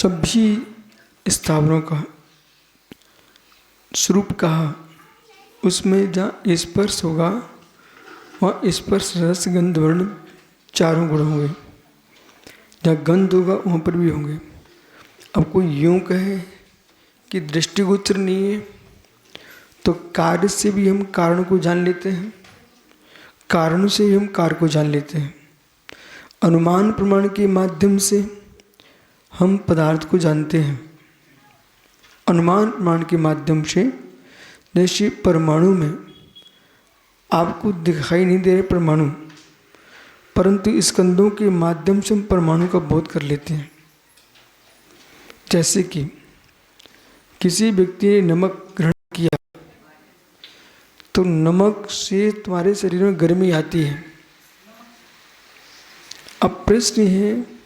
सभी स्थावरों का स्वरूप कहा, उसमें जहाँ स्पर्श होगा वहाँ स्पर्श रस गंध वर्ण चारों गुण होंगे। जहाँ गंध होगा वहाँ पर भी होंगे। अब कोई यूँ कहे कि दृष्टिगोचर नहीं है, तो कार्य से भी हम कारण को जान लेते हैं, कारण से ही हम कार्य को जान लेते हैं। अनुमान प्रमाण के माध्यम से हम पदार्थ को जानते हैं। अनुमान प्रमाण के माध्यम से, जैसे परमाणु में आपको दिखाई नहीं दे रहे परमाणु, परंतु स्कंदों के माध्यम से हम परमाणु का बोध कर लेते हैं। जैसे कि किसी व्यक्ति ने नमक ग्रहण किया तो नमक से तुम्हारे शरीर में गर्मी आती है। अब प्रश्न है,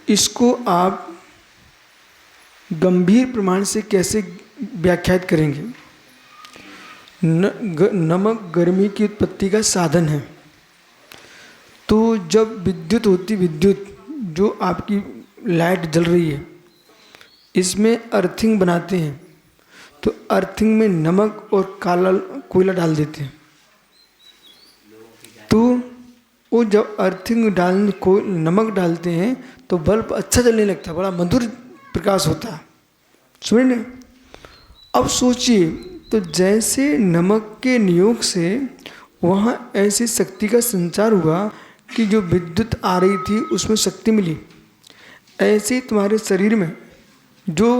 इसको आप गंभीर प्रमाण से कैसे व्याख्यात करेंगे? नमक गर्मी की उत्पत्ति का साधन है। तो जब विद्युत होती, विद्युत जो आपकी लाइट जल रही है, इसमें अर्थिंग बनाते हैं, तो अर्थिंग में नमक और काला कोयला डाल देते हैं। तो वो जब अर्थिंग नमक डालते हैं तो बल्ब अच्छा जलने लगता है, बड़ा मधुर प्रकाश होता है। सुनिए, अब सोचिए, तो जैसे नमक के नियोग से वहाँ ऐसी शक्ति का संचार हुआ कि जो विद्युत आ रही थी उसमें शक्ति मिली, ऐसे तुम्हारे शरीर में जो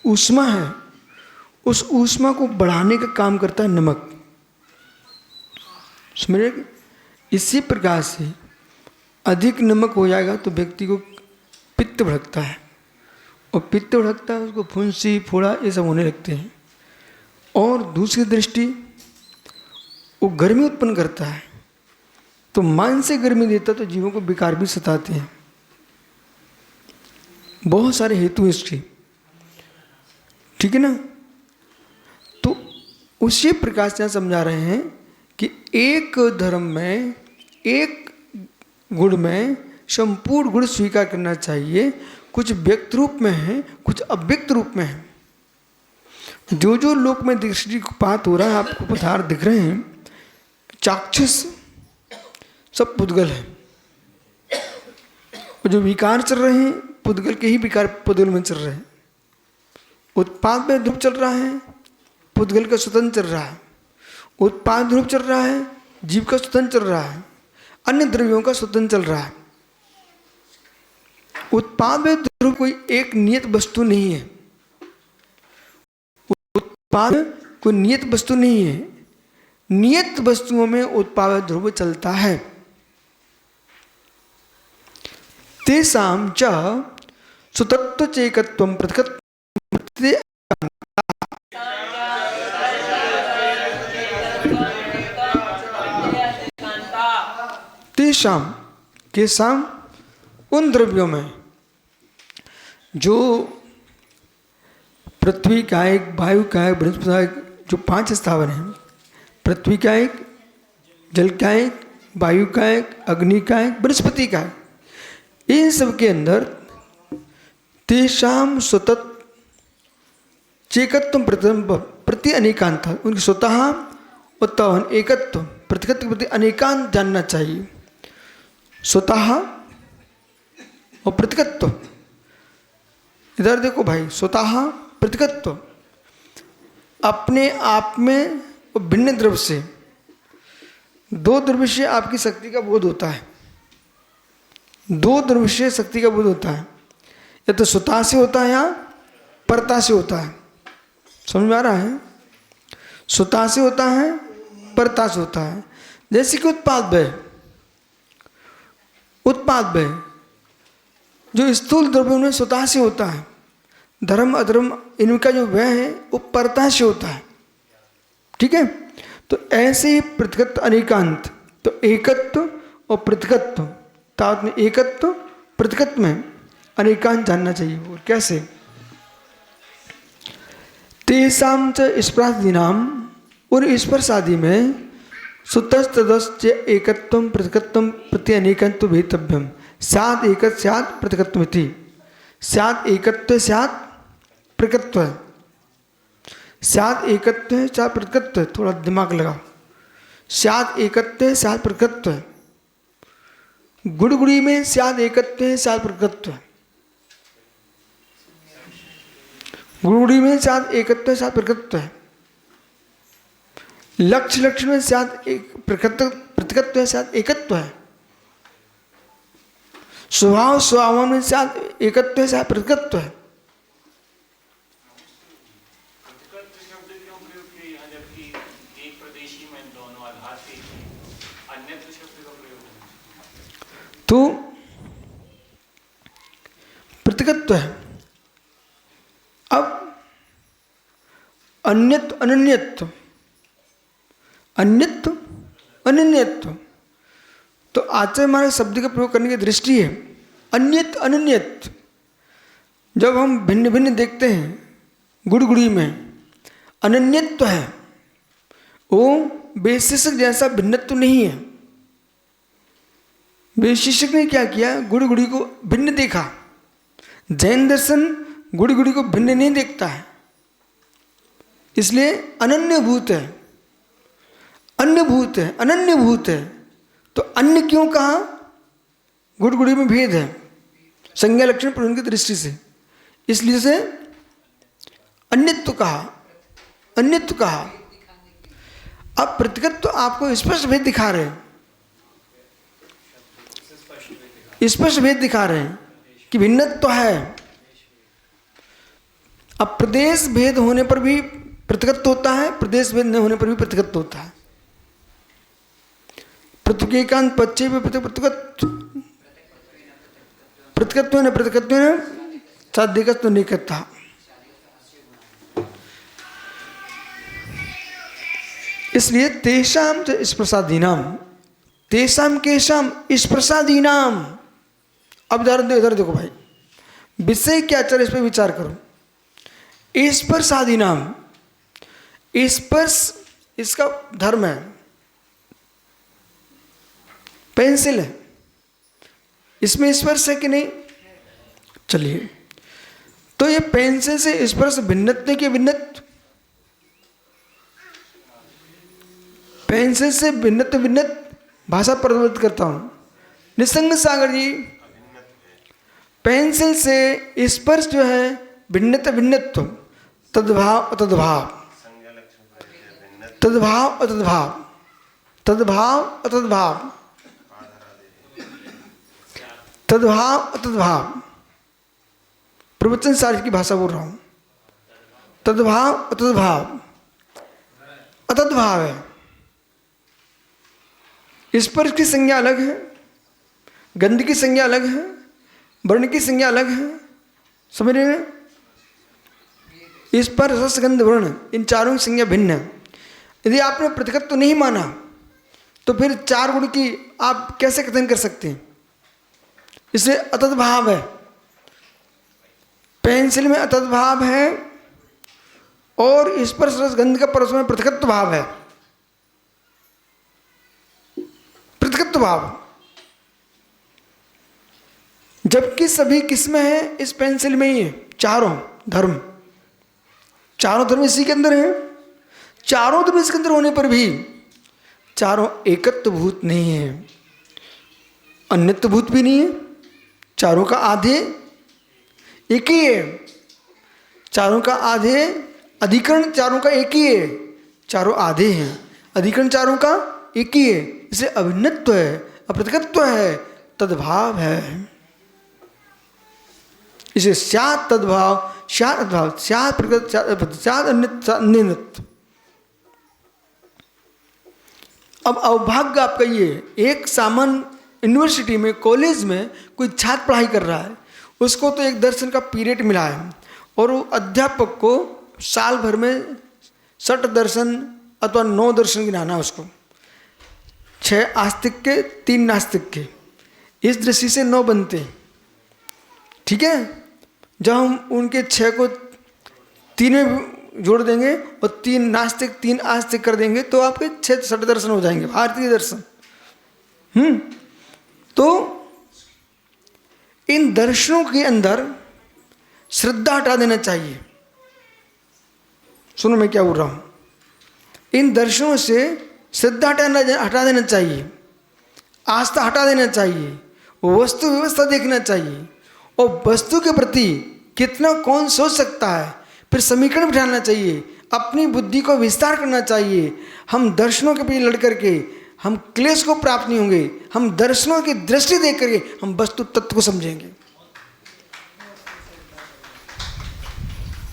ऊष्मा है उस ऊष्मा को बढ़ाने का काम करता है नमक। समझे? इसी प्रकार से अधिक नमक हो जाएगा तो व्यक्ति को पित्त भड़कता है, और पित्त भड़कता है उसको फुंसी फोड़ा ये सब होने लगते हैं। और दूसरी दृष्टि वो गर्मी उत्पन्न करता है, तो मानसिक गर्मी देता तो जीवों को विकार भी सताते हैं। बहुत सारे हेतु इसके, ठीक है ना। तो उसी प्रकार से समझा रहे हैं कि एक धर्म में, एक गुण में संपूर्ण गुण स्वीकार करना चाहिए। कुछ व्यक्त रूप में है, कुछ अव्यक्त रूप में है। जो जो लोक में दृष्टिपात हो रहा है, आपको पदार्थ दिख रहे हैं, चाक्षुष सब पुद्गल है। और जो विकार चल रहे हैं पुद्गल के ही विकार पुद्गल में चल रहे हैं। उत्पाद में ध्रुव चल रहा है, पुद्गल का स्वतंत्र चल रहा है। उत्पाद ध्रुव चल रहा है, जीव का स्वतंत्र चल रहा है, अन्य द्रव्यों का स्वतंत्र चल रहा है। उत्पाद में ध्रुव कोई एक नियत वस्तु नहीं है। उत्पाद कोई नियत वस्तु नहीं है। नियत वस्तुओं में उत्पाद ध्रुव चलता है। तेषां च सुतत्व चेकत्वं पृथक्त्वं तेषां केषां उन द्रव्यों में जो पृथ्वी का एक, वायु का एक, बृहस्पति का एक, जो 5 स्थावर हैं, पृथ्वी का एक, जल का एक, वायु का एक, अग्नि का एक, बृहस्पति का एक, इन सब के अंदर तेषां स्वतः चेकत्व प्रति अनेकांत, उनकी स्वतः उत्तवन एकत्व पृथकत्व प्रति अनेकांत जानना चाहिए। स्वतः और पृथकत्व, इधर देखो भाई, स्वतः पृथकत्व अपने आप में और भिन्न द्रव्य से, दो द्रव्य से आपकी शक्ति का बोध होता है। दो द्रव्य से शक्ति का बोध होता है, या तो स्वतः से होता है या परता से होता है। समझ में आ रहा है? स्वतः से होता है, परता से होता है। जैसे कि उत्पाद व्यय, उत्पाद व्यय जो स्थूल द्रव्यों में स्वतः से होता है, धर्म अधर्म इनका जो व्यय है वो परता से होता है। ठीक है? तो ऐसे ही पृथकत्व अनेकांत, तो एकत्व और पृथकत्व, तावत में एकत्व पृथकत्व में अनेकांत जानना चाहिए। और कैसे? तेषां च स्पर्शादीनाम, और स्पर्श आदि में सुतस्तदश्च एकत्वं पृथकत्वं प्रति अनेकत्वं भेतव्यम, स्यात् एकत् स्यात् पृथकत्वमिति। स्यात् एकत्व स्यात् प्रकृतत्व। स्यात् एकत्व है स्यात् प्रकृतत्व, थोड़ा दिमाग लगाओ। स्यात् एकत्व स्यात् प्रकृतत्व, गुड़गुड़ी में स्यात् एकत्व है स्यात् प्रकृतत्व, गुड़गुड़ी में स्यात् एकत्व स्यात् प्रकृतत्व है। लक्ष्य लक्षण में स्यात् एक प्रतिकत्व है स्यात् एकत्व है। स्वभाव स्वभाव में स्यात् एकत्व है स्यात् प्रतिकत्व है। प्रतिकत्व शब्द क्यों प्रयोग किया यहाँ, जबकि एक प्रदेशी में दोनों आधार एक ही, अन्यत्व शब्द का प्रयोग है? तो प्रतिकत्व है। अब अन्यत्व अनन्यत्व, अन्यत्व अनन्यत्व, तो आचार्य हमारे शब्द का प्रयोग करने की दृष्टि है अन्यत अनन्यत। जब हम भिन्न भिन्न देखते हैं गुड़गुड़ी में अनन्यत्व है, वो वैशेषिक जैसा भिन्नत्व नहीं है। वैशेषिक ने क्या किया, गुड़गुड़ी को भिन्न देखा। जैन दर्शन गुड़गुड़ी को भिन्न नहीं देखता है, इसलिए अनन्यभूत है, अन्यभूत है, अनन्यभूत है। तो अन्य क्यों कहा, गुड़गुड़ी में भेद है संज्ञा लक्षण प्रयोजन की दृष्टि से, इसलिए से अन्यत्व कहा, अन्यत्व कहा। अब प्रतिगत तो आपको स्पष्ट भेद दिखा रहे हैं, स्पष्ट भेद दिखा रहे हैं कि भिन्नत्व तो है। अब प्रदेश भेद होने पर भी प्रतिगत होता है, प्रदेश भेद न होने पर भी प्रतिगत होता है। पृथुकेकांत पच्चे में प्रतिगत्व न प्रतिगत्व न साध्यकत्व निकटता। इसलिए तेषाम च स्प्रसादीनाम, तेषाम केशाम स्प्रसादीनाम। अब इधर देखो भाई, विषय क्या चल, इस पर विचार करो। स्पर्शादीनाम, स्पर्श इसका धर्म है, पेंसिल है, इसमें स्पर्श है कि नहीं? चलिए, तो ये पेंसिल से स्पर्श भिन्नत्व की भिन्नत्व, पेंसिल से भिन्नत्व भिन्नत्व, भाषा परिवर्तित करता हूं। निसंग सागर जी, पेंसिल से स्पर्श जो है भिन्नत्व भिन्नत्व, तद्भाव अतद्भाव, तद्भाव अतद्भाव, तद्भाव अतद्भाव, तद्भाव अतद्भाव, प्रवचन सारी की भाषा बोल रहा हूं। तद्भाव अतद्भाव, अतद्भाव है। स्पर्श की संज्ञा अलग है, गंध की संज्ञा अलग है, वर्ण की संज्ञा अलग है, समझ रहे हैं? स्पर्श रस गंध वर्ण, इन चारों की संज्ञा भिन्न है। यदि आपने प्रतिगत तो नहीं माना, तो फिर चार गुण की आप कैसे कथन कर सकते हैं? इसलिए अतद्भाव है, पेंसिल में अतद्भाव है, और स्पर्श रस गंध का परस्पर में प्रतिगत भाव है, प्रतिगत भाव। जबकि सभी किसमें है? इस पेंसिल में ही है, चारों धर्म, चारों धर्म इसी के अंदर है। चारों धर्म इसके अंदर होने पर भी चारों एकत्व भूत नहीं है, अन्यत्व भूत भी नहीं है। चारों का आधे एक ही है, चारों का आधे अधिकरण चारों का एक ही है, चारों आधे हैं, अधिकरण चारों का एक ही है। इसलिए अभिन्नत्व है, अप्रतिगत्व है, तद्भाव है। इसे स्यात् तद्भाव, स्यात् अद्भाव, स्यात् प्रकृत, स्यात् अन्यत्व। अब अवभाग्य आपका ये, एक सामान्य यूनिवर्सिटी में, कॉलेज में कोई छात्र पढ़ाई कर रहा है, उसको तो एक दर्शन का पीरियड मिला है, और वो अध्यापक को साल भर में 60 दर्शन अथवा 9 दर्शन गिनाना, उसको 6 आस्तिक के 3 नास्तिक के, इस दृष्टि से 9 बनते हैं। ठीक है, जब हम उनके 6 को 3 में जोड़ देंगे और 3 नास्तिक 3 आस्तिक कर देंगे, तो आपके 6 60 दर्शन हो जाएंगे, भारतीय दर्शन। तो इन दर्शनों के अंदर श्रद्धा हटा देना चाहिए। सुनो मैं क्या बोल रहा हूँ। इन दर्शनों से श्रद्धा हटा देना चाहिए, आस्था हटा देना चाहिए, वस्तु व्यवस्था देखना चाहिए और वस्तु के प्रति कितना कौन सोच सकता है, फिर समीकरण बिठाना चाहिए, अपनी बुद्धि को विस्तार करना चाहिए। हम दर्शनों के पीछे लड़ करके हम क्लेश को प्राप्त नहीं होंगे, हम दर्शनों की दृष्टि देख करके हम वस्तु तत्व को समझेंगे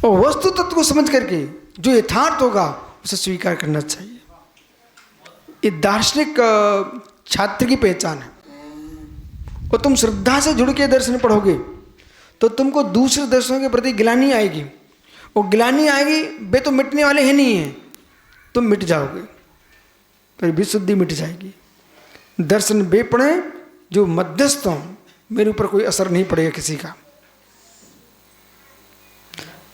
और वस्तु तत्व को समझ करके जो यथार्थ होगा उसे स्वीकार करना चाहिए। ये दार्शनिक छात्र की पहचान है। और तुम श्रद्धा से जुड़ के दर्शन पढ़ोगे तो तुमको दूसरे दर्शनों के प्रति गिलानी आएगी, और गिलानी आएगी, वे तो मिटने वाले हैं नहीं हैं, तुम मिट जाओगे, फिर विशुद्धि मिट जाएगी। दर्शन वे पढ़े जो मध्यस्थ हों, मेरे ऊपर कोई असर नहीं पड़ेगा किसी का।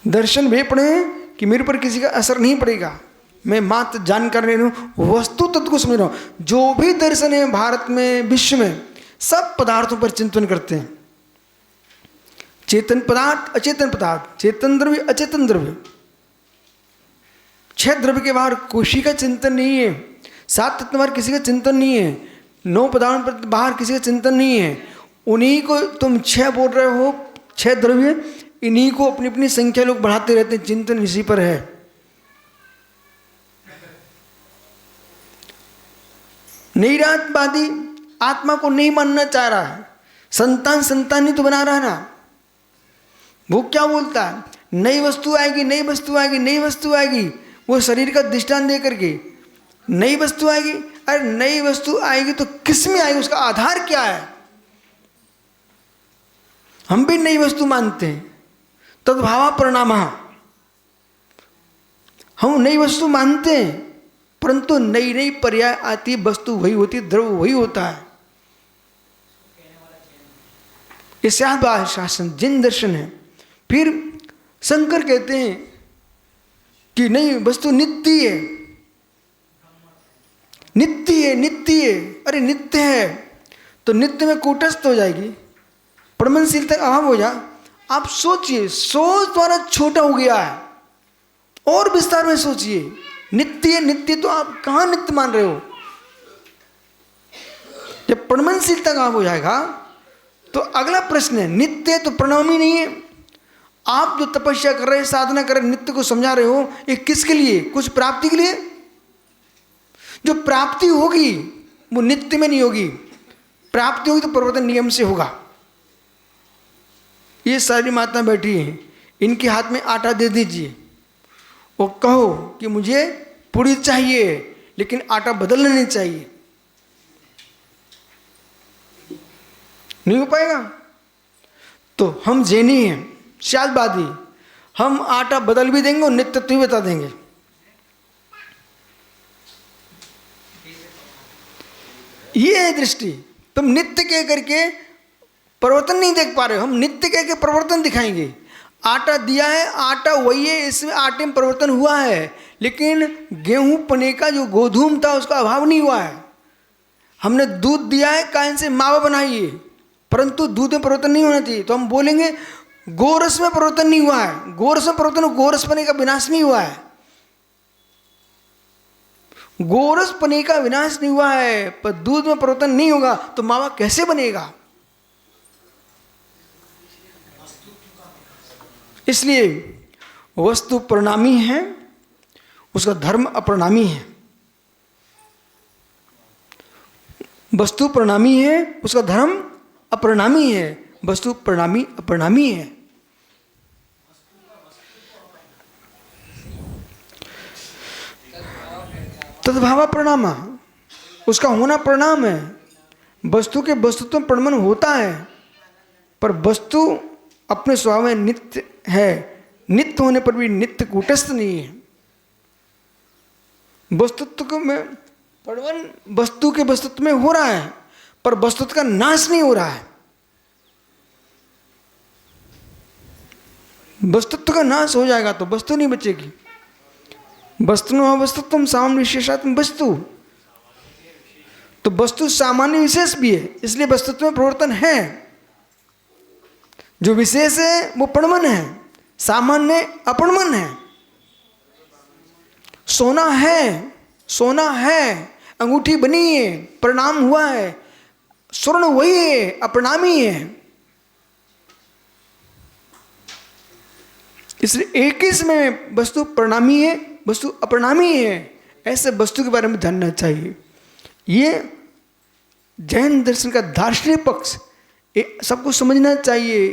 दर्शन वे पढ़े कि मेरे ऊपर किसी का असर नहीं पड़ेगा, मैं मात्र जानकार नहीं हूँ, वस्तु तत्व को समझ रहा हूँ। जो भी दर्शन है भारत में, विश्व में, सब पदार्थों पर चिंतन करते हैं। चेतन पदार्थ, अचेतन पदार्थ, चेतन द्रव्य, अचेतन द्रव्य, 6 द्रव्य के बाहर कोशी का चिंतन नहीं है, 7 तत्व बाहर किसी का चिंतन नहीं है, 9 पदार्थ पर बाहर किसी का चिंतन नहीं है। उन्हीं को तुम 6 बोल रहे हो, 6 द्रव्य, इन्हीं को अपनी अपनी संख्या लोग बढ़ाते रहते हैं, चिंतन इसी पर है। नैरात्यवादी आत्मा को नहीं मानना चाह रहा है, संतान ही तो बना रहा है ना। वो क्या बोलता है, नई वस्तु आएगी, नई वस्तु आएगी, नई वस्तु आएगी, वो शरीर का दृष्टांत दे करके नई वस्तु आएगी। अरे नई वस्तु आएगी तो किस में आएगी, उसका आधार क्या है? हम भी नई वस्तु मानते हैं, तद्भावा परिणामः, हम नई वस्तु मानते हैं, परंतु नई नई पर्याय आती, वस्तु वही होती, द्रव्य वही होता है। ये शासन जिन दर्शन है। फिर शंकर कहते हैं कि नहीं, वस्तु नित्य है, नित्य है, नित्य है। अरे नित्य है तो नित्य में कूटस्थ हो जाएगी, प्रमनशीलता अभाव हो जा। आप सोचिए, सोच द्वारा छोटा हो गया है, और विस्तार में सोचिए। नित्य है, नित्य तो आप कहाँ नित्य मान रहे हो? जब प्रमनशीलता अभाव हो जाएगा तो अगला प्रश्न है, नित्य तो परिणामी नहीं है। आप जो तपस्या कर रहे हैं, साधना कर रहे हैं, नित्य को समझा रहे हो, ये किसके लिए? कुछ प्राप्ति के लिए। जो प्राप्ति होगी वो नित्य में नहीं होगी, प्राप्ति होगी तो प्रवर्तन नियम से होगा। ये सारी माता बैठी हैं, इनके हाथ में आटा दे दीजिए, वो कहो कि मुझे पूरी चाहिए लेकिन आटा बदलना नहीं चाहिए, नहीं हो पाएगा। तो हम जैनी हैं, शादवादी, हम आटा बदल भी देंगे और नित्य भी बता देंगे। ये है दृष्टि। तुम नित्य कह करके परिवर्तन नहीं देख पा रहे हो, हम नित्य कह के परिवर्तन दिखाएंगे। आटा दिया है, आटा वही है, इसमें आटे में परिवर्तन हुआ है, लेकिन गेहूं पने का जो गोधूम था उसका अभाव नहीं हुआ है। हमने दूध दिया है, कायन से मावा बनाइए, परंतु दूध में परिवर्तन नहीं होना चाहिए, तो हम बोलेंगे गोरस में परिवर्तन नहीं हुआ है। गोरस में परिवर्तन, गोरस पने का विनाश नहीं हुआ है, गोरस पने का विनाश नहीं हुआ है, पर दूध में परिवर्तन नहीं होगा तो मावा कैसे बनेगा? इसलिए वस्तु परिणामी है, उसका धर्म अपरिणामी है। वस्तु परिणामी है, उसका धर्म अपरिणामी है। वस्तु परिणामी अपरिणामी है। तद्भावा परिणाम, उसका होना परिणाम है। वस्तु के वस्तुत्व में परिणमन होता है, पर वस्तु अपने स्वभाव में नित्य है। नित्य होने पर भी नित्य कूटस्थ नहीं है। वस्तुत्व में परिणमन वस्तु के वस्तुत्व में हो रहा है, पर वस्तुत्व का नाश नहीं हो रहा है। वस्तुत्व का नाश हो जाएगा तो वस्तु नहीं बचेगी। वस्तु वस्तुत्व सामान्य विशेषात्म वस्तु, तो वस्तु सामान्य विशेष भी है, इसलिए वस्तुत्व में परिवर्तन है। जो विशेष है वो प्रणमन है, सामान्य अपणमन है। सोना है, सोना है, अंगूठी बनी है, प्रणाम हुआ है, स्वर्ण वही है, अपरिणामी है। इसलिए एक ही समय वस्तु प्रणामी है, वस्तु अपरिणामी है, ऐसे वस्तु के बारे में जानना चाहिए। ये जैन दर्शन का दार्शनिक पक्ष सबको समझना चाहिए।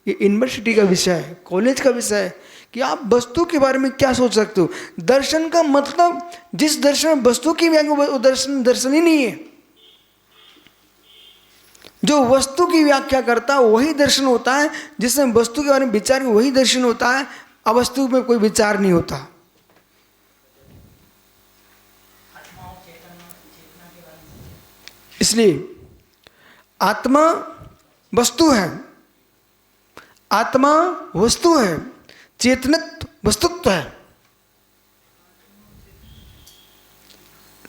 ये यूनिवर्सिटी का विषय है, कॉलेज का विषय है कि आप वस्तु के बारे में क्या सोच सकते हो। दर्शन का मतलब जिस दर्शन में वस्तु की व्याख्या, वो दर्शन ही नहीं है। जो वस्तु की व्याख्या करता है वही दर्शन होता है, जिसमें वस्तु के बारे में विचार वही दर्शन होता है, अवस्तु में कोई विचार नहीं होता। इसलिए आत्मा वस्तु है, आत्मा वस्तु है, चेतनत्व वस्तुत्व है।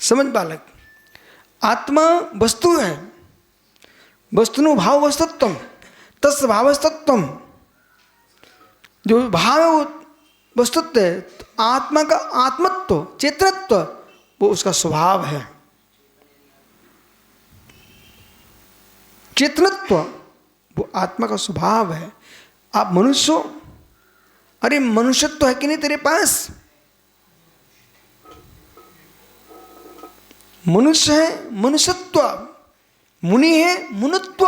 समझ बालक, आत्मा वस्तु है, वस्तुनो भाव वस्तुत्व, तस् भावस्तत्व। जो भाव है वो वस्तुत्व है, तो आत्मा का आत्मत्व, चेतनत्व, वो उसका स्वभाव है। चेतनत्व वो आत्मा का स्वभाव है। आप मनुष्य हो, अरे मनुष्यत्व है कि नहीं तेरे पास? मनुष्य है मनुष्यत्व, मुनि है मुनित्व।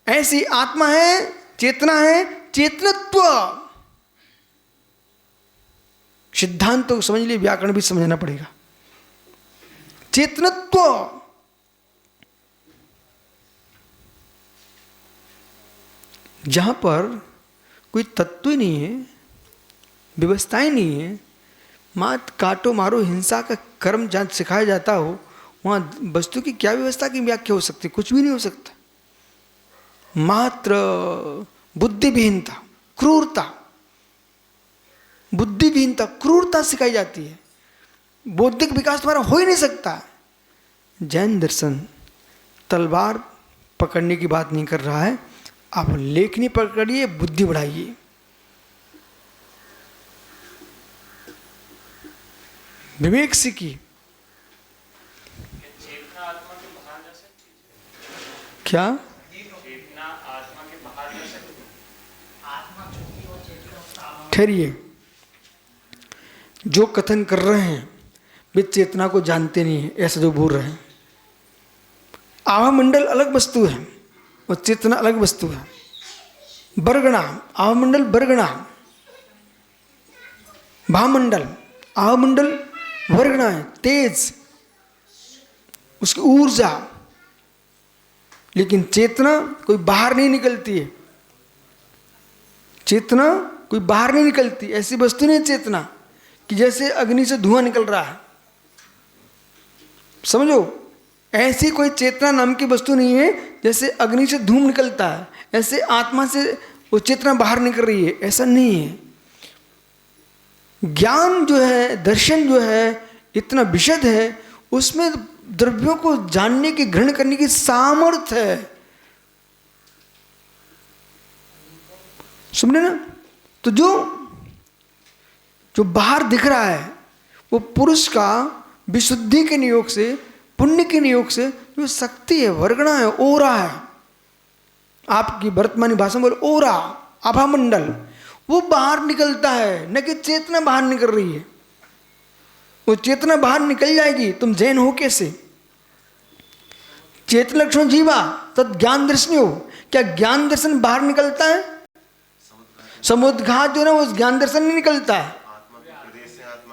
ऐसी आत्मा है, चेतना है, चेतनत्व। सिद्धांत तो समझ लिए, व्याकरण भी समझना पड़ेगा। चेतनत्व, जहां पर कोई तत्व ही नहीं है, व्यवस्थाएं नहीं है, मात काटो मारो हिंसा का कर्म जहाँ सिखाया जाता हो, वहाँ वस्तु की क्या व्यवस्था की व्याख्या हो सकती? कुछ भी नहीं हो सकता। मात्र बुद्धिविहीनता, क्रूरता, बुद्धिविहीनता, क्रूरता सिखाई जाती है। बौद्धिक विकास तुम्हारा हो ही नहीं सकता। जैन दर्शन तलवार पकड़ने की बात नहीं कर रहा है, आप लेखनी पकड़िए, बुद्धि बढ़ाइए। विवेक सीखिए। चेतना आत्मा के बाहर जा सकती है? क्या चेतना आत्मा के बाहर जा सकती है? ठहरिए, जो कथन कर रहे हैं वे चेतना को जानते नहीं है, ऐसा जो बोल रहे हैं। आभामंडल अलग वस्तु है और चेतना अलग वस्तु है। बरगना, आभामंडल बरगना, भामंडल, आभामंडल वर्गना है, तेज, उसकी ऊर्जा। लेकिन चेतना कोई बाहर नहीं निकलती है। चेतना कोई बाहर नहीं निकलती, ऐसी वस्तु नहीं चेतना कि जैसे अग्नि से धुआं निकल रहा है। समझो, ऐसी कोई चेतना नाम की वस्तु नहीं है। जैसे अग्नि से धूम निकलता है, ऐसे आत्मा से वो चेतना बाहर निकल रही है, ऐसा नहीं है। ज्ञान जो है, दर्शन जो है, इतना विशद है, उसमें द्रव्यों को जानने की, ग्रहण करने की सामर्थ्य है। सुनने ना, तो जो बाहर दिख रहा है वो पुरुष का विशुद्धि के नियोग से, पुण्य के नियोग से जो शक्ति है, वर्गणा है, ओरा है। आपकी वर्तमानी भाषा में बोले ओरा, आभामंडल, वो बाहर निकलता है, न कि चेतना बाहर निकल रही है। वो चेतना बाहर निकल जाएगी, तुम जैन हो कैसे? चेतन लक्षण जीवा तद ज्ञान दर्शन हो। क्या ज्ञान दर्शन बाहर निकलता है? समुद्घात जो है वो ज्ञान दर्शन नहीं निकलता है।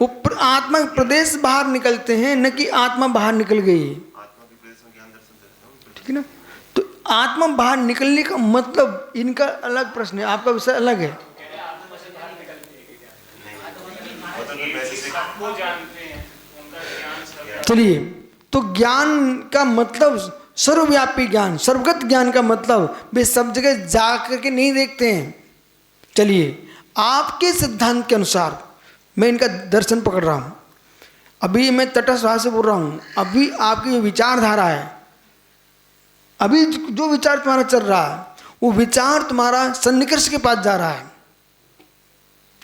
वो आत्मा के प्रदेश बाहर निकलते हैं, न कि आत्मा बाहर निकल गई। ठीक है ना? तो आत्मा बाहर निकलने का मतलब इनका अलग प्रश्न है, आपका विषय अलग है। चलिए, तो ज्ञान का मतलब सर्वव्यापी ज्ञान, सर्वगत ज्ञान का मतलब वे सब जगह जा करके नहीं देखते हैं। चलिए, आपके सिद्धांत के अनुसार मैं इनका दर्शन पकड़ रहा हूं। अभी मैं तटस्थ भाव से बोल रहा हूं। अभी आपकी जो विचारधारा है, अभी जो विचार तुम्हारा चल रहा है, वो विचार तुम्हारा सन्निकर्ष के पास जा रहा है।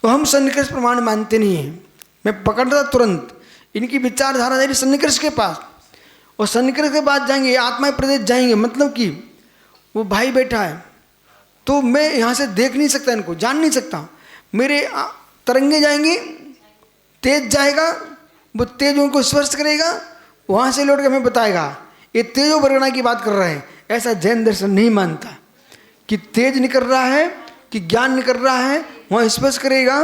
तो हम सन्निकर्ष प्रमाण मानते नहीं हैं। मैं पकड़ता तुरंत, इनकी विचारधारा जाएगी सन्निकर्ष के पास, और सन्निकर्ष के बाद जाएंगे आत्मा प्रदेश जाएंगे। मतलब कि वो भाई बैठा है तो मैं यहाँ से देख नहीं सकता, इनको जान नहीं सकता, मेरे तरंगे जाएंगी, तेज जाएगा, वो तेज उनको स्पर्श करेगा, वहाँ से लौट के हमें बताएगा। ये तेजो वर्गणा की बात कर रहे हैं। ऐसा जैन दर्शन नहीं मानता कि तेज निकल रहा है कि ज्ञान निकल रहा है, वहाँ स्पर्श करेगा।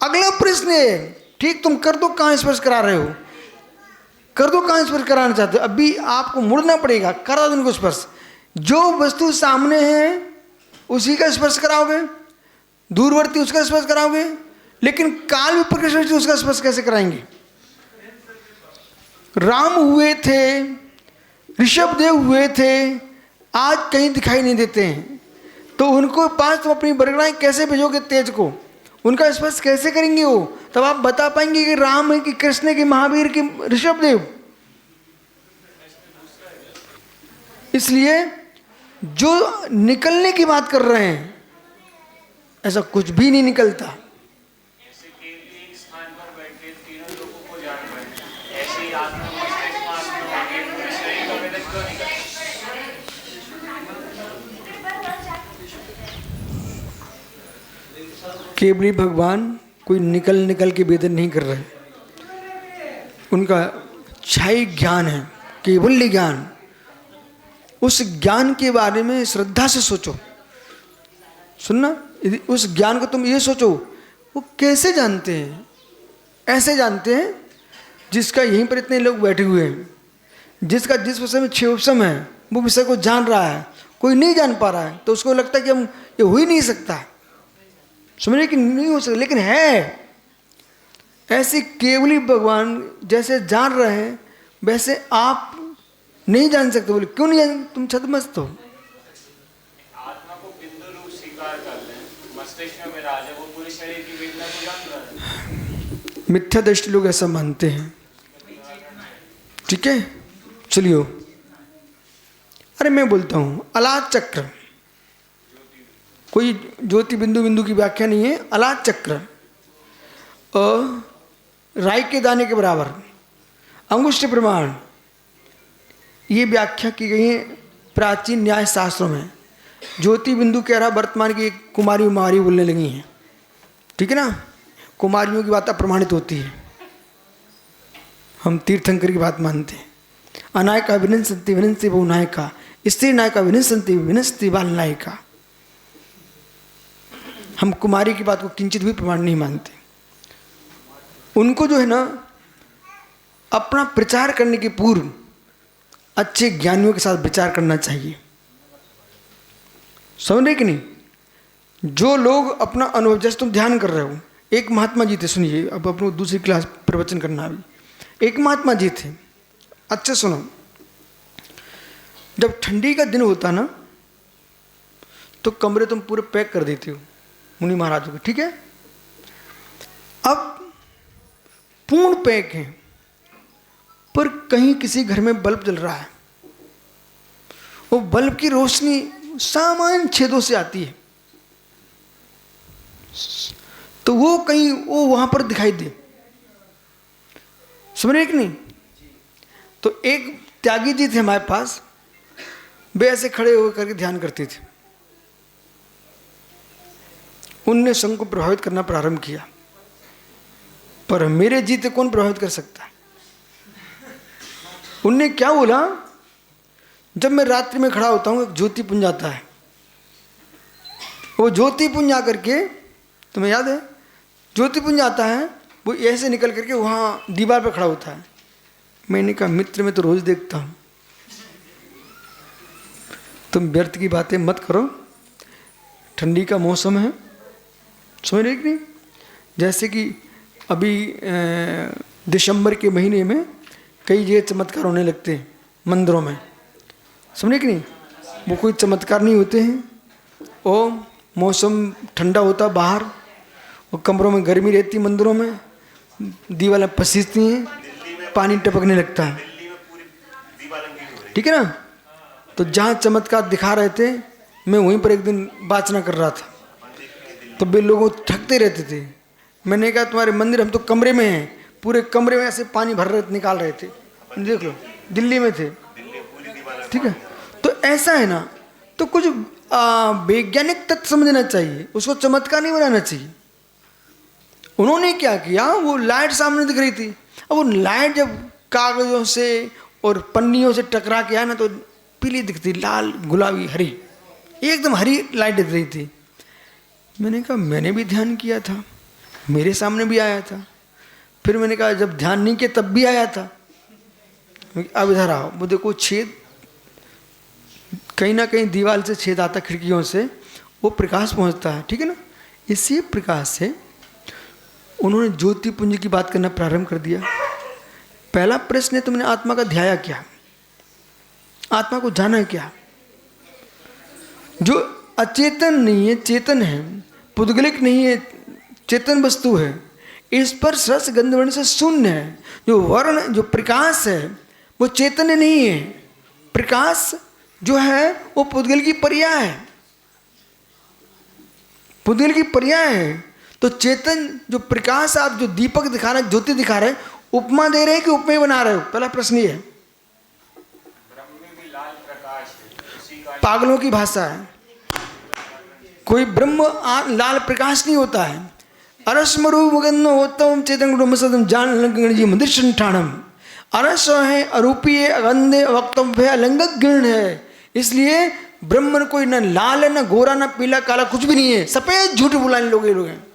अगला प्रश्न है, ठीक तुम कर दो, कहाँ स्पर्श करा रहे हो, कर दो, कहाँ स्पर्श कराना चाहते हो, अभी आपको मुड़ना पड़ेगा, करा दो उनको स्पर्श। जो वस्तु सामने है उसी का स्पर्श कराओगे, दूरवर्ती उसका स्पर्श कराओगे, लेकिन काल में प्रकृष्ट उसका स्पर्श कैसे कराएंगे? राम हुए थे, ऋषभदेव हुए थे, आज कहीं दिखाई नहीं देते हैं, तो उनको पास तुम अपनी वर्गणाएं कैसे भेजोगे? तेज को उनका स्पर्श कैसे करेंगे वो? तब आप बता पाएंगे कि राम है कि कृष्ण है कि महावीर कि ऋषभदेव। इसलिए जो निकलने की बात कर रहे हैं, ऐसा कुछ भी नहीं निकलता। ऐसे केवल एक स्थान पर बैठे तीनों लोगों को जान रहे हैं, ऐसे ही आत्मा मस्तिष्क में आत्मा होगी, पूरे शरीर का वेदन क्यों निकलता? केवली भगवान कोई निकल के वेदन नहीं कर रहे, उनका छाई ज्ञान है, केवल ज्ञान। उस ज्ञान के बारे में श्रद्धा से सोचो, सुनना, उस ज्ञान को तुम ये सोचो, वो कैसे जानते हैं? ऐसे जानते हैं जिसका यहीं पर इतने लोग बैठे हुए हैं, जिसका जिस विषय में 6 उपशम है वो विषय को जान रहा है, कोई नहीं जान पा रहा है, तो उसको लगता है कि हम ये हो ही नहीं सकता, समझे कि नहीं हो सकता, लेकिन है। ऐसे केवली भगवान जैसे जान रहे हैं वैसे आप नहीं जान सकते। बोले क्यों नहीं जान? तुम छद्मस्त हो। आत्मा को बिंदु रूप स्वीकार कर लें, मस्तिष्क में विराज है, वो पूरे शरीर की वेदना को जान रहा है। मिथ्या दृष्टि लोग ऐसा मानते हैं, ठीक है। चलियो, अरे मैं बोलता हूँ अलाद चक्र, कोई ज्योति बिंदु की व्याख्या नहीं है। अलाद चक्र राई के दाने के बराबर, अंगुष्ठ प्रमाण, ये व्याख्या की गई है प्राचीन न्याय शास्त्रों में। ज्योति बिंदु कह रहा वर्तमान की कुमारी उमारी बोलने लगी हैं, ठीक है ना। कुमारियों की बात अप्रमाणित होती है, हम तीर्थंकर की बात मानते हैं। अनायका विनंसन्ति विनंति बहु नायका, स्त्री नायका विनंसन्ति विनंसति बाल नायिका। हम कुमारी की बात को किंचित भी प्रमाण नहीं मानते। उनको जो है ना, अपना प्रचार करने के पूर्व अच्छे ज्ञानियों के साथ विचार करना चाहिए, समझ रहे कि नहीं। जो लोग अपना अनुभव, जैसे तुम ध्यान कर रहे हो, एक महात्मा जी थे, सुनिए, अब अपने दूसरी क्लास प्रवचन करना। अभी एक महात्मा जी थे, अच्छे सुनो। जब ठंडी का दिन होता ना तो कमरे तुम पूरे पैक कर देते हो मुनि महाराजों के, ठीक है। अब पूर्ण पैक है, पर कहीं किसी घर में बल्ब जल रहा है, वो बल्ब की रोशनी सामान्य छेदों से आती है, तो वो कहीं वो वहां पर दिखाई दे, समझ रहे कि नहीं। तो एक त्यागी जी थे हमारे पास, वे ऐसे खड़े होकर करके ध्यान करते थे। उनने संघ को प्रभावित करना प्रारंभ किया, पर मेरे जीते कौन प्रभावित कर सकता है। उनने क्या बोला, जब मैं रात्रि में खड़ा होता हूँ एक ज्योति पुंज आता है, वो ज्योति पुंज आकर के, तुम्हें याद है ज्योति पुंज आता है, वो ऐसे निकल करके वहाँ दीवार पर खड़ा होता है। मैंने कहा मित्र मैं तो रोज देखता हूँ, तुम व्यर्थ की बातें मत करो, ठंडी का मौसम है, समझ रहे कि नहीं। जैसे कि अभी दिसंबर के महीने में कई जगह चमत्कार होने लगते हैं मंदिरों में, समझे कि नहीं। वो कोई चमत्कार नहीं होते हैं, वो मौसम ठंडा होता बाहर, और कमरों में गर्मी रहती, मंदिरों में दीवारें पसीजती हैं, पानी टपकने लगता है, ठीक है ना। तो जहाँ चमत्कार दिखा रहे थे मैं वहीं पर एक दिन वाचना कर रहा था, तो वे लोगों ठगते रहते थे। मैंने कहा तुम्हारे मंदिर, हम तो कमरे में हैं, पूरे कमरे में ऐसे पानी भर रहे निकाल रहे थे, देख लो, दिल्ली में थे, ठीक है। तो ऐसा है ना, तो कुछ वैज्ञानिक तथ्य समझना चाहिए, उसको चमत्कार नहीं बनाना चाहिए। उन्होंने क्या किया, वो लाइट सामने दिख रही थी, अब वो लाइट जब कागजों से और पन्नियों से टकरा के आया ना, तो पीली दिखती, लाल गुलाबी हरी, एकदम हरी लाइट दिख रही थी। मैंने कहा मैंने भी ध्यान किया था, मेरे सामने भी आया था। फिर मैंने कहा जब ध्यान नहीं किया तब भी आया था, अब इधर आओ, वो देखो छेद, कहीं ना कहीं दीवार से छेद आता, खिड़कियों से वो प्रकाश पहुंचता है, ठीक है ना। इसी प्रकाश से उन्होंने ज्योति पुंज की बात करना प्रारंभ कर दिया। पहला प्रश्न है, तुमने आत्मा का ध्याया क्या, आत्मा को जाना क्या? जो अचेतन नहीं है, चेतन है, पुद्गलिक नहीं है, चेतन वस्तु है, स्पर्श रस गंध वर्ण से शून्य है। जो वर्ण, जो प्रकाश है वो चैतन्य नहीं है, प्रकाश जो है वो पुद्गल की पर्याय है, पुद्गल की पर्याय है। तो चेतन जो प्रकाश, आप जो दीपक दिखा रहे हैं, ज्योति दिखा रहे हैं, उपमा दे रहे हैं कि उपमेय बना रहे हो? पहला प्रश्न ये है। पागलों की भाषा है, कोई ब्रह्म लाल प्रकाश नहीं होता है। अरस्मरूपगन्धोत्तम चेतन गुणम जान जी मंदिर ठाणम। अरस है, अरूपी है, अगंध वक्तव्य, अलंगक गण है। इसलिए ब्रह्म में कोई ना लाल है, ना गोरा, ना पीला, काला, कुछ भी नहीं है, सफेद झूठ बुलाने लोग ये लोग हैं।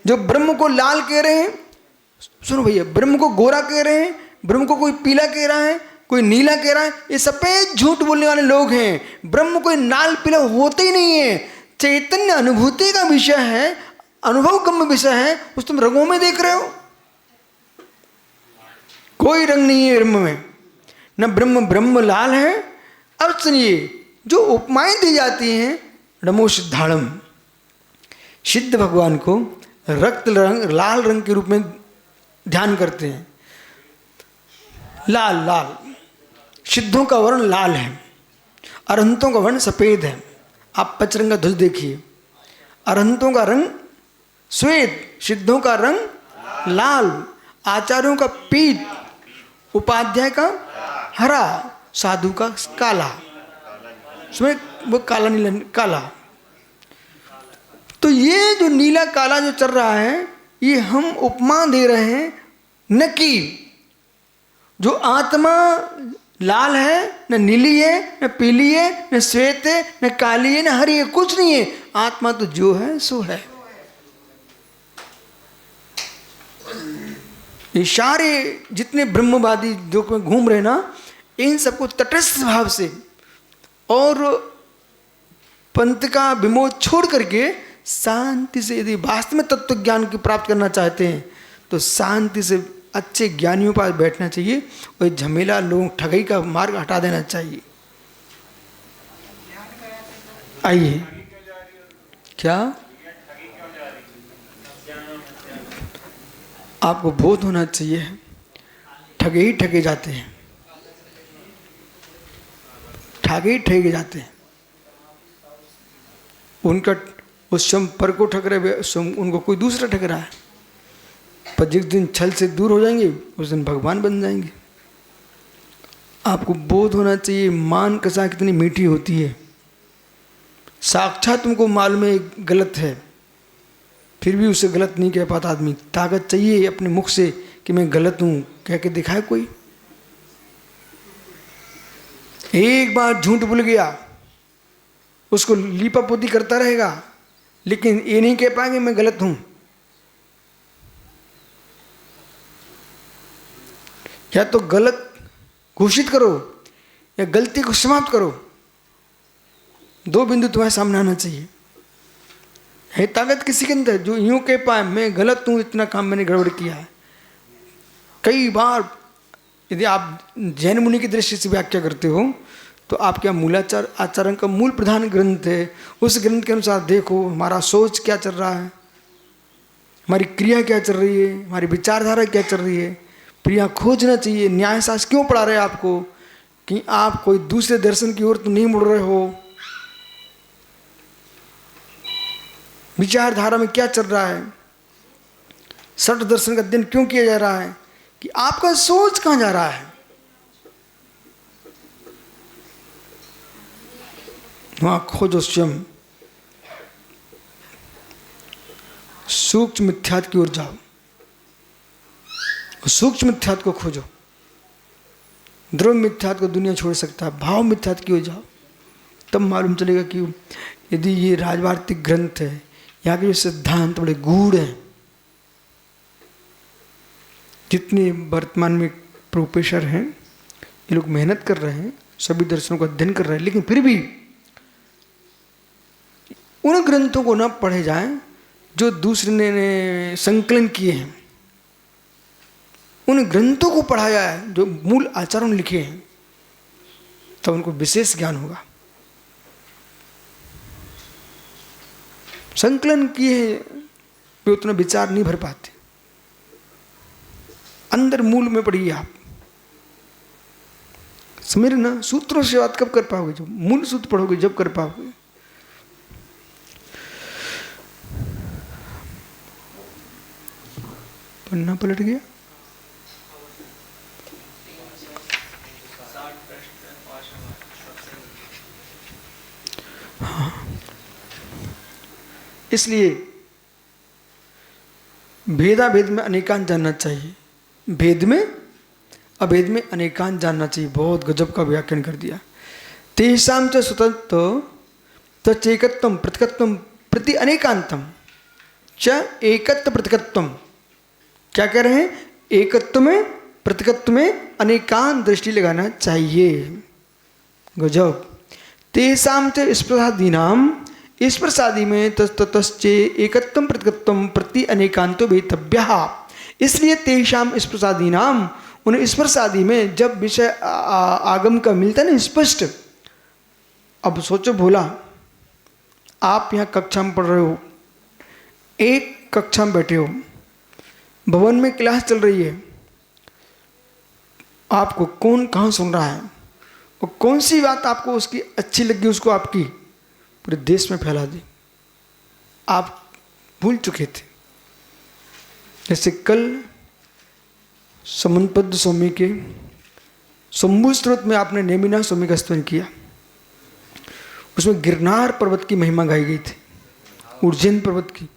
जो ब्रह्म को लाल कह रहे हैं, सुनो भैया, ब्रह्म को गोरा कह रहे हैं, ब्रह्म को कोई पीला कह रहा है, कोई नीला कह रहा है, ये सफेद झूठ बोलने वाले लोग हैं। ब्रह्म कोई लाल पीला होते ही नहीं है, चैतन्य अनुभूति का विषय है, अनुभव गम्य विषय है, उस तुम रंगों में देख रहे हो, कोई रंग नहीं है ब्रह्म में, न ब्रह्म लाल है। अब सुनिए, जो उपमाएं दी जाती हैं, नमो सिद्धाणम, सिद्ध भगवान को रक्त रंग, लाल रंग के रूप में ध्यान करते हैं। लाल लाल, सिद्धों का वर्ण लाल है, अरहंतों का वर्ण सफेद है। आप पंचरंगा ध्वज देखिए, अरहंतों का रंग श्वेत, सिद्धों का रंग लाल, आचार्यों का पीत, उपाध्याय का हरा, साधु का काला, उसमें वो काला नीला काला। तो ये जो नीला काला जो चल रहा है, ये हम उपमा दे रहे हैं, न कि जो आत्मा लाल है, न नीली है, न पीली है, न श्वेत है, न काली है, न हरी है, कुछ नहीं है। आत्मा तो जो है सो है। ये सारे जितने ब्रह्मवादी जो घूम रहे ना, इन सबको तटस्थ भाव से और पंथ का विमोद छोड़ करके शांति से, यदि वास्तव में तत्व ज्ञान की प्राप्त करना चाहते हैं तो शांति से अच्छे ज्ञानियों पास बैठना चाहिए और झमेला लोगों ठगी का मार्ग हटा देना चाहिए। आइए, क्या आपको बोध होना चाहिए, ठगे ही ठगे जाते हैं, ठगे ही ठगे जाते हैं। उनका उस संपर्क को ठग रहे, उनको कोई दूसरा ठग रहा है, पर जिस दिन छल से दूर हो जाएंगे उस दिन भगवान बन जाएंगे। आपको बोध होना चाहिए मान कसा कितनी मीठी होती है। साक्षात तुमको मालूम है गलत है, फिर भी उसे गलत नहीं कह पाता आदमी। ताकत चाहिए अपने मुख से कि मैं गलत हूं कह के दिखाए कोई। एक बार झूठ भूल गया, उसको लीपापोती करता रहेगा, लेकिन ये नहीं कह पाएंगे मैं गलत हूं। या तो गलत घोषित करो या गलती को समाप्त करो, दो बिंदु तुम्हारे सामने आना चाहिए। है ताकत किसी के अंदर जो यूं कह पाए मैं गलत हूं, इतना काम मैंने गड़बड़ किया है। कई बार यदि आप जैन मुनि की दृष्टि से व्याख्या करते हो तो आपके यहाँ मूलाचार आचरण का मूल प्रधान ग्रंथ है। उस ग्रंथ के अनुसार देखो हमारा सोच क्या चल रहा है, हमारी क्रिया क्या चल रही है, हमारी विचारधारा क्या चल रही है। फिर यहाँ खोजना चाहिए न्यायशास्त्र क्यों पढ़ा रहे हैं आपको, कि आप कोई दूसरे दर्शन की ओर तो नहीं मुड़ रहे हो। विचारधारा में क्या चल रहा है, सठ दर्शन का अध्ययन क्यों किया जा रहा है, कि आपका सोच कहां जा रहा है। वहां खोजो स्वयं, सूक्ष्म मिथ्यात्व की ओर जाओ, सूक्ष्म मिथ्यात्व को खोजो। द्रव्य मिथ्यात्व को दुनिया छोड़ सकता है, भाव मिथ्यात्व की ओर जाओ, तब मालूम चलेगा कि यदि ये राजवार्तिक ग्रंथ है, यहाँ के सिद्धांत बड़े गूढ़ हैं। जितने वर्तमान में प्रोफेसर हैं, ये लोग मेहनत कर रहे हैं, सभी दर्शनों का अध्ययन कर रहे हैं, लेकिन फिर भी उन ग्रंथों को न पढ़े जाएं जो दूसरे ने संकलन किए हैं। उन ग्रंथों को पढ़ा जाए जो मूल आचार्यों ने लिखे हैं, तब उनको विशेष ज्ञान होगा। संकलन किए वे उतना विचार नहीं भर पाते। अंदर मूल में पढ़िए आप, समझ ना, सूत्रों से बात कब कर पाओगे, जब मूल सूत्र पढ़ोगे जब कर पाओगे। पन्ना पलट गया। हाँ, इसलिए भेदाभेद में अनेकांत जानना चाहिए, भेद में अभेद में अनेकांत जानना चाहिए। बहुत गजब का व्याख्यान कर दिया। तेषां च स्वतंत्र चेकत्वम पृथकत्वम प्रति अनेकांतम च एकत्व पृथकत्वम। क्या कह रहे हैं, एकत्व में पृथकत्व में अनेकांत दृष्टि लगाना चाहिए। गजब। तेषां च स्प्रसादीनाम, इस प्रसादी में ततश्चे एकत्वम पृथकत्वम प्रति अनेकांतो वेतव्यः। इसलिए तेषाम इस प्रसादीनाम, उन्हें इस प्रसादी में जब विषय आगम का मिलता है ना स्पष्ट। अब सोचो भोला, आप यहाँ कक्षा में पढ़ रहे हो, एक कक्षा में बैठे हो, भवन में क्लास चल रही है, आपको कौन कहाँ सुन रहा है और कौन सी बात आपको उसकी अच्छी लगी, उसको आपकी पूरे देश में फैला दी, आप भूल चुके थे। जैसे कल समनपद स्वामी के शंभु स्त्रोत में आपने नेमिनाथ स्वामी का स्तवन किया, उसमें गिरनार पर्वत की महिमा गाई गई थी, उज्जैन पर्वत की।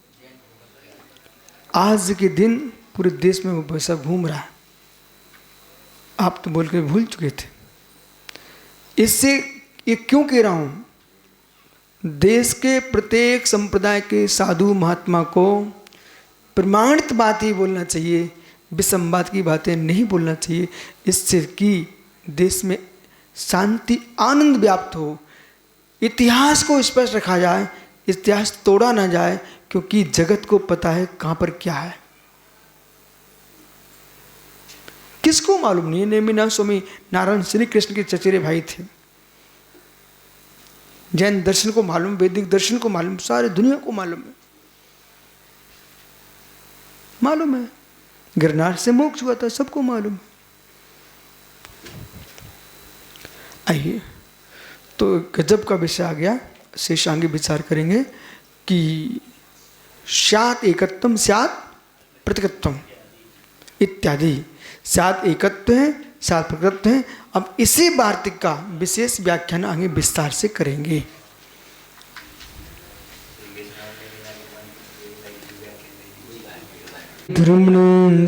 आज के दिन पूरे देश में वो वैसा घूम रहा है, आप तो बोल के भूल चुके थे। इससे ये क्यों कह रहा हूं, देश के प्रत्येक संप्रदाय के साधु महात्मा को प्रमाणित बात ही बोलना चाहिए, विषम बात की बातें नहीं बोलना चाहिए, इससे कि देश में शांति आनंद व्याप्त हो। इतिहास को स्पष्ट रखा जाए, इतिहास तोड़ा ना जाए, क्योंकि जगत को पता है कहां पर क्या है। किसको मालूम नहीं है, नेमिनाथ स्वामी नारायण श्री कृष्ण के चचेरे भाई थे। जैन दर्शन को मालूम, वैदिक दर्शन को मालूम, सारी दुनिया को मालूम है। मालूम है गिरनार से मोक्ष हुआ था, सबको मालूम है। आइए, तो गजब का विषय आ गया, शेष आगे विचार करेंगे कि स्यात् एकत्वम स्यात् पृथकत्वम इत्यादि। स्यात् एकत्व है, स्यात् पृथकत्व है। अब इसी वार्तिक का विशेष व्याख्यान आगे विस्तार से करेंगे। धर्म